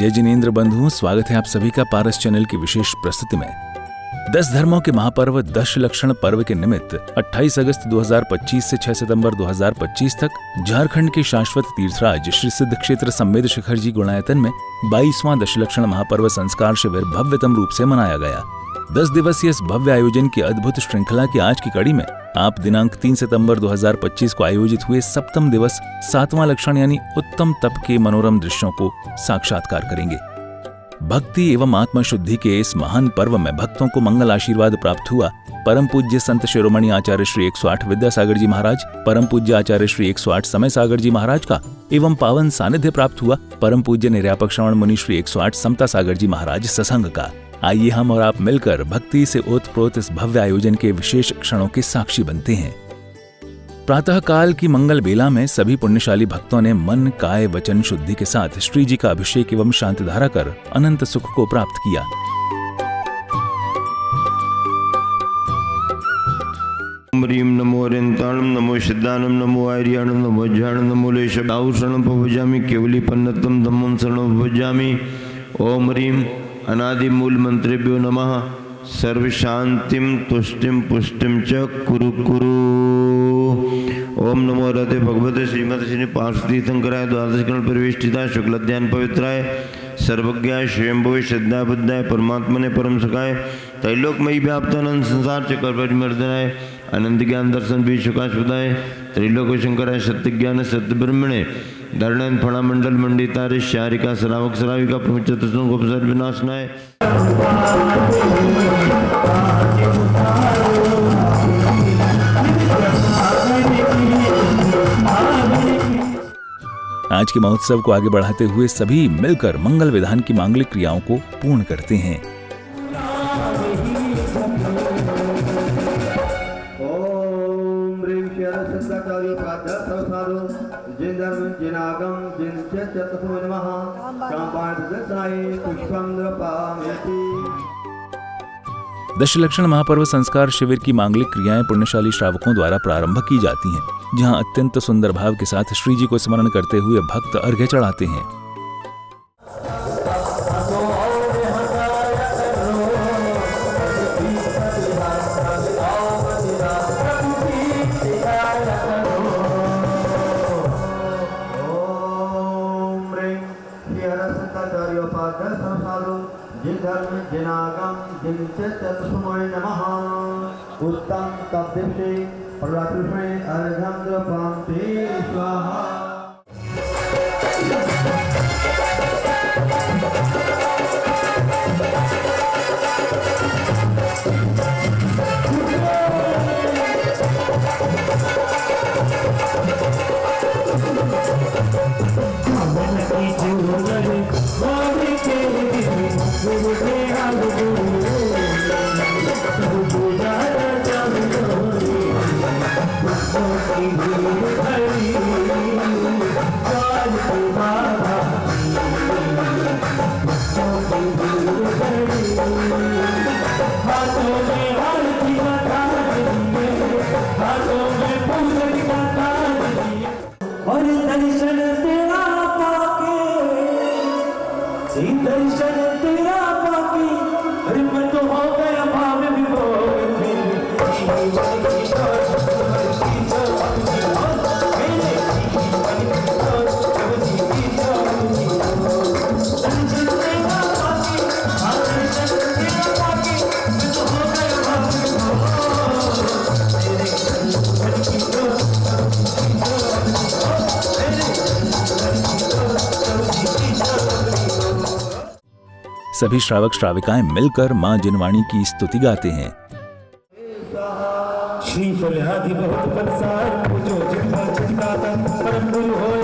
जय जिनेंद्र बंधुओं, स्वागत है आप सभी का पारस चैनल की विशेष प्रस्तुति में। 10 धर्मों के महापर्व दशलक्षण पर्व के निमित्त 28 अगस्त 2025 से 6 सितंबर 2025 तक झारखंड के शाश्वत तीर्थराज श्री सिद्ध क्षेत्र संवेद शिखर जी गुणायतन में 22वां दशलक्षण महापर्व संस्कार शिविर भव्यतम रूप से मनाया गया। 10 दिवसीय इस भव्य आयोजन की अद्भुत श्रृंखला की आज की कड़ी में आप दिनांक 3 सितंबर 2025 को आयोजित हुए सप्तम दिवस 7वां लक्षण यानी उत्तम तप के मनोरम दृश्यों को साक्षात्कार करेंगे। भक्ति एवं आत्मा शुद्धि के इस महान पर्व में भक्तों को मंगल आशीर्वाद प्राप्त हुआ। परम पूज्य संत शिरोमणि आचार्य श्री 108 विद्यासागर जी महाराज, परम पूज्य आचार्य श्री 108 समय सागर जी महाराज का एवं पावन सानिध्य प्राप्त हुआ परम पूज्य निर्यापक श्रवण मुनि श्री 108 समता सागर जी महाराज सत्संग का। आइए हम और आप मिलकर भक्ति से ओतप्रोत इस भव्य आयोजन के विशेष क्षणों के साक्षी बनते हैं। प्रातः काल की मंगल बेला में सभी पुण्यशाली भक्तों ने मन काय वचन शुद्धि के साथ श्री जी का अभिषेक एवं शांति धारा कर अनंत सुख को प्राप्त किया। ह्रीं नमो अरिहन्ताणं नमो सिद्धानं नमो आर्याणं नमो ज्ञानं नमो लेशदाऊ शरणं प्रभजामि केवली पन्नतं धम्मं शरणं प्रभजामि। ओम ह्रीं अनादि मूल मंत्रेभ्यो नमः। सर्व शांतिम तुष्टिम पुष्टिम च कुरु कुरु। ओम नमो रते भगवते श्रीमद श्री पार्वती शंकराय द्वादशकर्ण परिवेष्टिता शुक्लध्यान पवित्राय सर्वज्ञाय स्वयंभुवे श्रद्धा बुद्धाय परमात्मने परम सखाय त्रैलोकमयी व्याप्तानंद संसार चक्र परिमर्दनाय अनंत ज्ञान दर्शन भी सुखास्पदाय त्रैलोक शंकराय सत्य ज्ञान सत्य ब्रह्मणे धरणन फणा मंडल मंडितारे शारिका श्रावक श्राविका प्रमुचतसं गोपसर विनाशनाय। आज के महोत्सव को आगे बढ़ाते हुए सभी मिलकर मंगल विधान की मांगलिक क्रियाओं को पूर्ण करते हैं। दशलक्षण महापर्व संस्कार शिविर की मांगलिक क्रियाएं पुण्यशाली श्रावकों द्वारा प्रारंभ की जाती हैं, जहां अत्यंत सुंदर भाव के साथ श्री जी को स्मरण करते हुए भक्त अर्घ्य चढ़ाते हैं। उत्तम तप्दिशे प्रत्युषे अर्घं द्रपान्ते स्वाहा। सभी श्रावक श्राविकाएं मिलकर मां जिनवाणी की स्तुति गाते हैं। श्री फलहादि बहुत फलसार पूजो जितना चित्ताता परम गुरु होय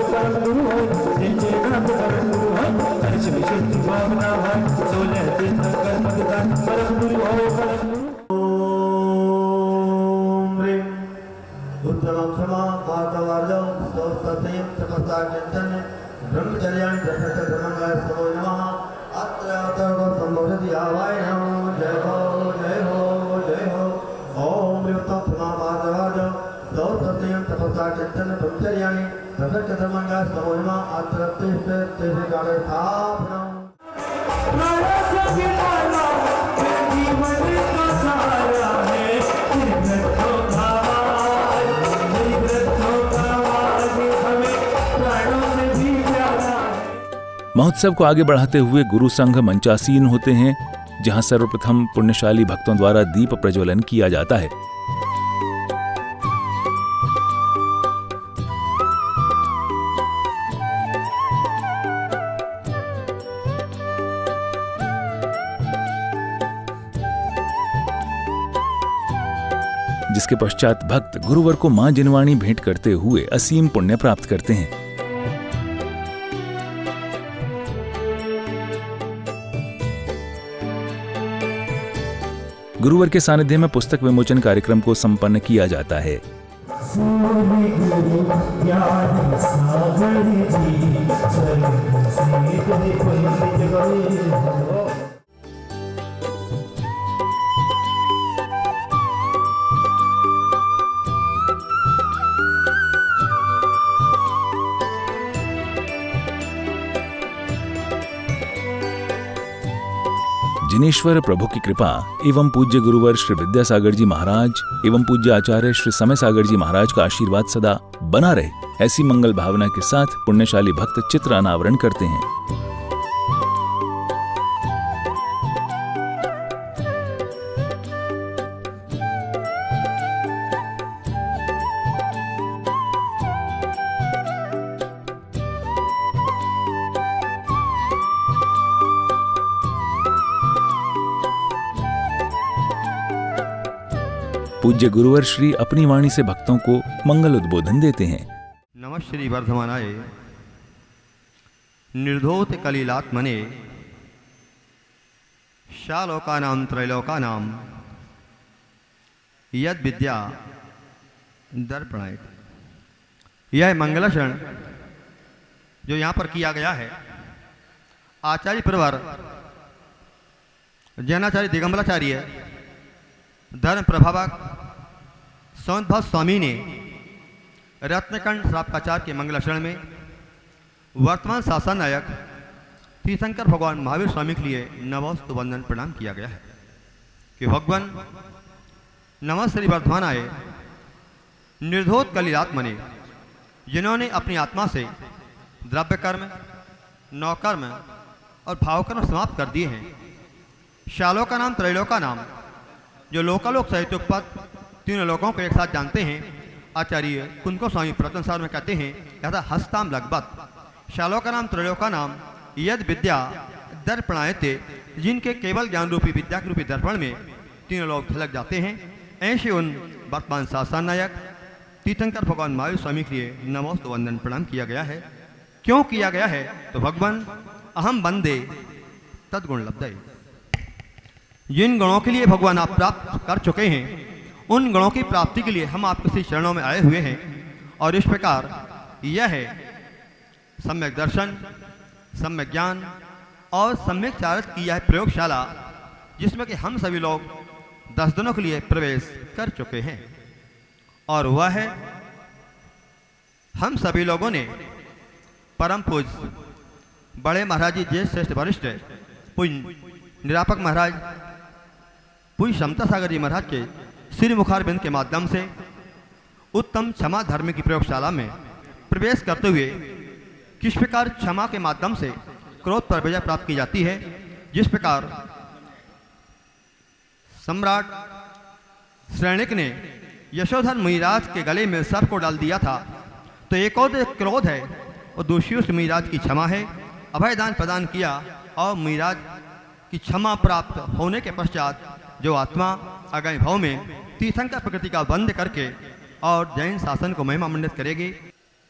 जिनके नाम परम गुरु होय हर्ष विशुद्ध भावना होय 16 दिन तक कर्मदान परम गुरु होय परम गुरु। ओम ह्रीं उत्तमं क्षमा मातवार्जौ सौस्ततें तपसा चिंतन ब्रह्मचर्यं दशरथ धर्मंगाय समो नमः। अत्र अतर्व संबोधति आवाय नमो जय हो जय हो जय हो। ओम ह्रीं क्षमा मातवार्जौ सौस्ततें तपसा चिंतन ब्रह्मचर्याणि दशरथ धर्मंगाय समो नमः। अत्र तेष्टे तेषे काले स्थापनम्। प्राणों से भी माला मेरे जीवन का सहारा है। तेरे ग्रंथों का आवाज, तेरे ग्रंथों का आवाज हमें प्राणों से भी प्यारा है। महोत्सव को आगे बढ़ाते हुए गुरु संघ मंचासीन होते हैं, जहां सर्वप्रथम पुण्यशाली भक्तों द्वारा दीप प्रज्वलन किया जाता है। जिसके पश्चात भक्त गुरुवर को मां जिनवाणी भेंट करते हुए असीम पुण्य प्राप्त करते हैं। गुरुवर के सानिध्य में पुस्तक विमोचन कार्यक्रम को संपन्न किया जाता है। सोने गुरु ज्ञान सागर जी, चरण से तेरे पंडित गए। जिनेश्वर प्रभु की कृपा एवं पूज्य गुरुवर श्री विद्यासागर जी महाराज एवं पूज्य आचार्य श्री समय सागर जी महाराज का आशीर्वाद सदा बना रहे, ऐसी मंगल भावना के साथ पुण्यशाली भक्त चित्र अनावरण करते हैं। पूज्य गुरुवर श्री अपनी वाणी से भक्तों को मंगल उद्बोधन देते हैं। नमः श्री वर्धमानाय निर्धोत कलिलात्मने शालोकानां त्रैलोकानां यद विद्या दर्पणाय। यह मंगलाचरण जो यहाँ पर किया गया है, आचार्य प्रवर जैनाचार्य दिगंबराचार्य धर्म प्रभावक सौंदभव स्वामी ने रत्नकंठ श्रापकाचार्य के मंगलाचरण में वर्तमान शासन नायक तीर्थंकर भगवान महावीर स्वामी के लिए नमोस्तु वंदन प्रणाम किया गया है कि भगवान नमः श्री वर्धमानाय निर्धोत कलिलात्मने, जिन्होंने अपनी आत्मा से द्रव्य कर्म, नौकर्म और भावकर्म समाप्त कर दिए हैं। शालों का नाम त्रैलोक का नाम, जो लोकालोक सहित उत्पत तीनों लोगों को एक साथ जानते हैं, आचार्य कुंको स्वामी प्रतनसार में कहते हैं यथा हस्ताम लगभग। शालों का नाम त्रैलोक का नाम यद विद्या दर्पणायते, जिनके केवल ज्ञान रूपी विद्या के रूपी दर्पण में तीनों लोग झलक जाते हैं, ऐसे उन वर्तमान शासन नायक तीर्थंकर भगवान महावीर स्वामी के लिए नमोस्तु वंदन प्रणाम किया गया है। क्यों किया गया है? तो भगवान अहम बंदे तद्गुण लब्धे, जिन गुणों के लिए भगवान आप प्राप्त कर चुके हैं, उन गुणों की प्राप्ति के लिए हम आपके श्री चरणों में आए हुए हैं। और इस प्रकार यह है सम्यक दर्शन, सम्यक ज्ञान और सम्यक चारत की यह प्रयोगशाला, जिसमें कि हम सभी लोग 10 दिनों के लिए प्रवेश कर चुके हैं। और वह है हम सभी लोगों ने परम पूज्य बड़े महाराज जी ज्येष्ठ श्रेष्ठ वरिष्ठ पूज्य निरापक महाराज पूज्य समता सागर जी महाराज के श्री मुखारबिंद के माध्यम से उत्तम क्षमा धर्म की प्रयोगशाला में प्रवेश करते हुए किस प्रकार क्षमा के माध्यम से क्रोध पर विजय प्राप्त की जाती है। जिस प्रकार सम्राट श्रेणिक ने यशोधर मुनिराज के गले में सर्प को डाल दिया था, तो एक और क्रोध है और दूसरी उस मुनिराज की क्षमा है। अभयदान प्रदान किया और मुनिराज की क्षमा प्राप्त होने के पश्चात जो आत्मा आगामी भाव में तीर्थंकर प्रकृति का बंद करके और जैन शासन को महिमा मंडित करेगी।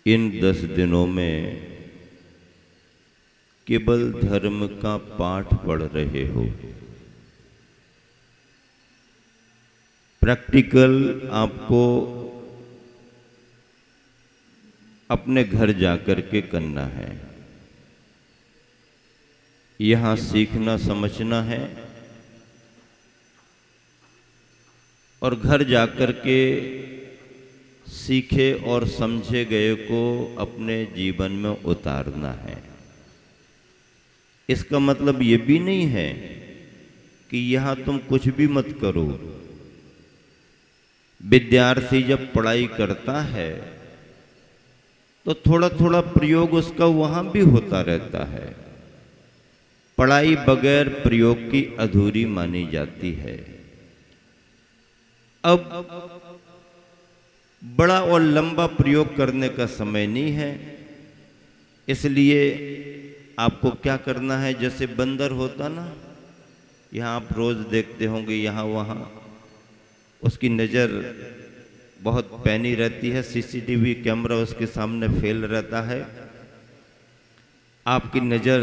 इन 10 दिनों में केवल धर्म का पाठ पढ़ रहे हो, प्रैक्टिकल आपको अपने घर जाकर के करना है। यहाँ सीखना समझना है और घर जाकर के सीखे और समझे गए को अपने जीवन में उतारना है। इसका मतलब ये भी नहीं है कि यहाँ तुम कुछ भी मत करो। विद्यार्थी जब पढ़ाई करता है तो थोड़ा थोड़ा प्रयोग उसका वहां भी होता रहता है। पढ़ाई बगैर प्रयोग की अधूरी मानी जाती है। अब बड़ा और लंबा प्रयोग करने का समय नहीं है, इसलिए आपको क्या करना है, जैसे बंदर होता ना, यहाँ आप रोज देखते होंगे यहाँ वहाँ, उसकी नज़र बहुत पैनी रहती है, सीसीटीवी कैमरा उसके सामने फेल रहता है। आपकी नज़र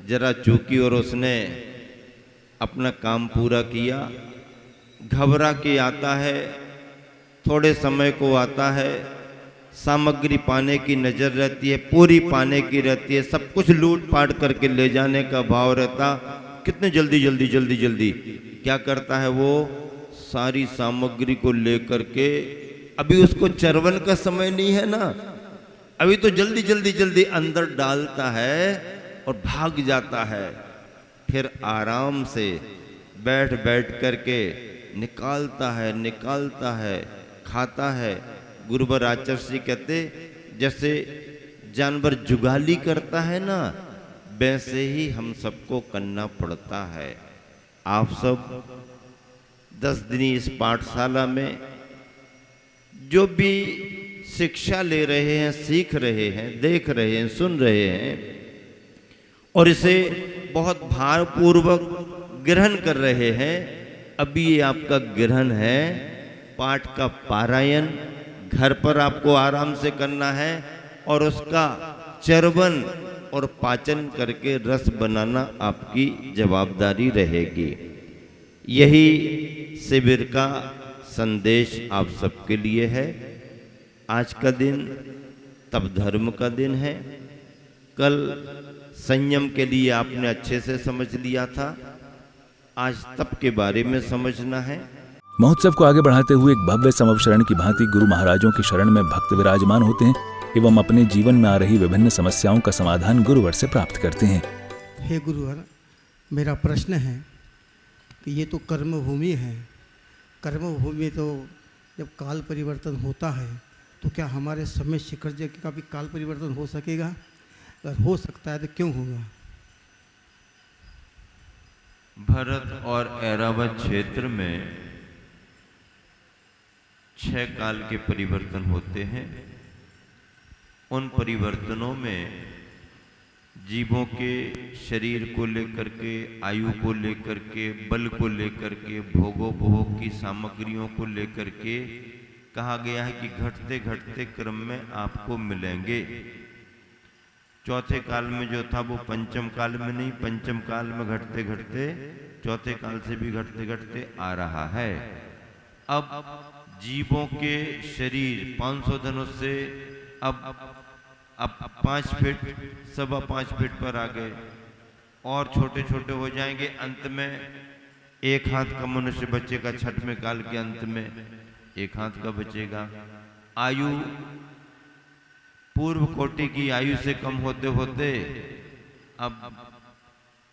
जरा चूकी और उसने अपना काम पूरा किया, घबरा के आता है, थोड़े समय को आता है, सामग्री पाने की नज़र रहती है, पूरी पाने की रहती है, सब कुछ लूट पाट करके ले जाने का भाव रहता। कितने जल्दी जल्दी जल्दी जल्दी क्या करता है वो, सारी सामग्री को लेकर के, अभी उसको चरवन का समय नहीं है ना, अभी तो जल्दी जल्दी जल्दी अंदर डालता है और भाग जाता है। फिर आराम से बैठ बैठ करके निकालता है, खाता है। गुरुवर आचार्य जी कहते, जैसे जानवर जुगाली करता है ना, वैसे ही हम सबको करना पड़ता है। आप सब 10 दिन इस पाठशाला में जो भी शिक्षा ले रहे हैं, सीख रहे हैं, देख रहे हैं, सुन रहे हैं और इसे बहुत भारपूर्वक ग्रहण कर रहे हैं। अभी ये आपका ग्रहण है, पाठ का पारायण घर पर आपको आराम से करना है और उसका चरवन और पाचन करके रस बनाना आपकी जवाबदारी रहेगी। यही शिविर का संदेश आप सबके लिए है। आज का दिन तप धर्म का दिन है। कल संयम के लिए आपने अच्छे से समझ लिया था, आज तप के बारे में समझना है। महोत्सव को आगे बढ़ाते हुए एक भव्य समव शरण की भांति गुरु महाराजों की शरण में भक्त विराजमान होते हैं एवं अपने जीवन में आ रही विभिन्न समस्याओं का समाधान गुरुवर से प्राप्त करते हैं। हे गुरुवर, मेरा प्रश्न है कि ये तो कर्मभूमि है, कर्मभूमि तो जब काल परिवर्तन होता है तो क्या हमारे समय शिखर जी का भी काल परिवर्तन हो सकेगा? अगर हो सकता है तो क्यों होगा? भरत और ऐरावत क्षेत्र में 6 काल के परिवर्तन होते हैं। उन परिवर्तनों में जीवों के शरीर को लेकर के, आयु को लेकर के, बल को लेकर के, भोगोपभोग की सामग्रियों को लेकर के कहा गया है कि घटते घटते क्रम में आपको मिलेंगे। चौथे काल में जो था वो पंचम काल में नहीं, पंचम काल में घटते घटते चौथे काल से भी घटते घटते आ रहा है। अब जीवों के शरीर 500 धनुष से अब 5 फीट, 5.25 फीट पर आ गए और छोटे छोटे हो जाएंगे। अंत में 1 हाथ का मनुष्य बचेगा। 6वें काल के अंत में 1 हाथ का बचेगा। आयु पूर्व कोटि की आयु से कम होते होते अब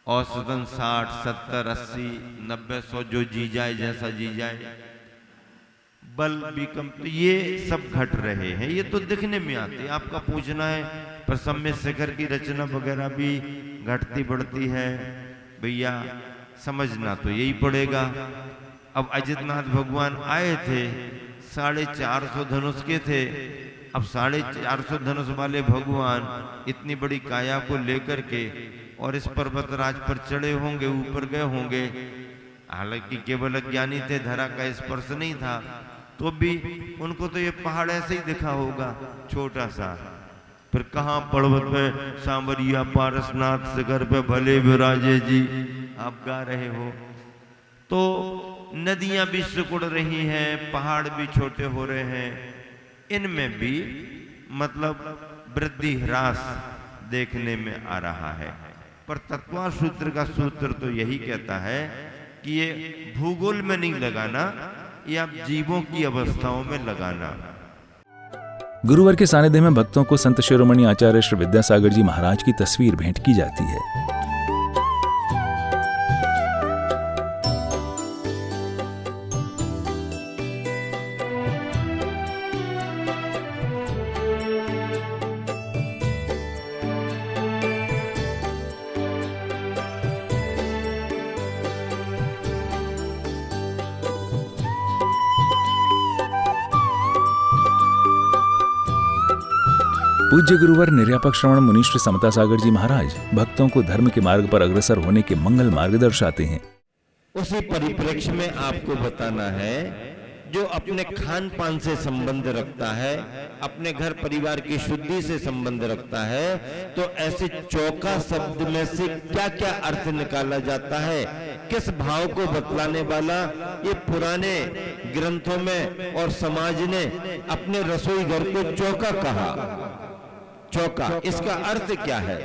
औसतन 60, 70, 80, 90, 100 जो जी जाए, जैसा जी जाए, बल भी कम, तो ये सब घट रहे हैं। ये तो दिखने में आते हैं। आपका पूछना है पर सम्य शिखर की रचना वगैरह भी घटती बढ़ती है, भैया समझना तो यही पड़ेगा। अब अजितनाथ भगवान आए थे, 450 धनुष के थे। अब 450 धनुष वाले भगवान इतनी बड़ी काया को लेकर के और इस पर्वतराज पर चढ़े होंगे, ऊपर गए होंगे। हालांकि केवल अज्ञानी थे, धरा का स्पर्श नहीं था, तो भी उनको तो ये पहाड़ ऐसे ही दिखा होगा, छोटा सा। फिर कहाँ पर्वत पे सांवरिया पारसनाथ शिखर पे भले विराजे जी आप गा रहे हो। तो नदियां भी सिकुड़ रही हैं, पहाड़ भी छोटे हो रहे हैं, इनमें भी मतलब वृद्धि ह्रास देखने में आ रहा है। पर तत्वा सूत्र का सूत्र तो यही कहता है कि ये भूगोल में नहीं लगाना, ये आप जीवों की अवस्थाओं में लगाना। गुरुवर के सानिध्य में भक्तों को संत शिरोमणि आचार्य श्री विद्यासागर जी महाराज की तस्वीर भेंट की जाती है। पूज्य गुरुवर निर्यापक श्रवण मुनि श्री समता सागर जी महाराज भक्तों को धर्म के मार्ग पर अग्रसर होने के मंगल मार्ग दर्शाते हैं। उसी परिप्रेक्ष्य में आपको बताना है, जो अपने खान पान से संबंध रखता है, अपने घर परिवार की शुद्धि से संबंध रखता है, तो ऐसे चौका शब्द में से क्या क्या अर्थ निकाला जाता है, किस भाव को बतलाने वाला ये पुराने ग्रंथों में और समाज ने अपने रसोई घर को चौका कहा। चौका, इसका अर्थ क्या है?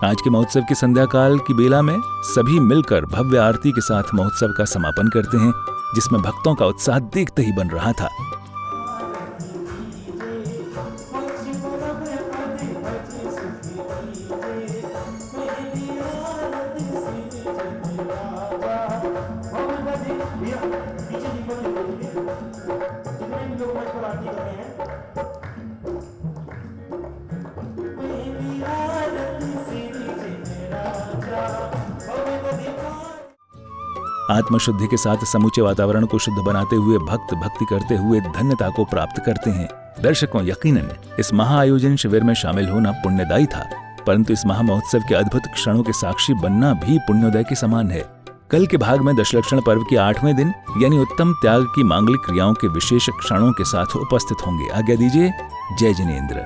आज के महोत्सव की संध्या काल की बेला में सभी मिलकर भव्य आरती के साथ महोत्सव का समापन करते हैं, जिसमें भक्तों का उत्साह देखते ही बन रहा था। आत्मशुद्धि के साथ समूचे वातावरण को शुद्ध बनाते हुए भक्त भक्ति करते हुए धन्यता को प्राप्त करते हैं। दर्शकों, यकीनन इस महाआयोजन शिविर में शामिल होना पुण्यदायी था, परंतु इस महामहोत्सव के अद्भुत क्षणों के साक्षी बनना भी पुण्योदय के समान है। कल के भाग में दशलक्षण पर्व के 8वें दिन यानी उत्तम त्याग की मांगलिक क्रियाओं के विशेष क्षणों के साथ उपस्थित होंगे। आज्ञा दीजिए। जय जिनेंद्र।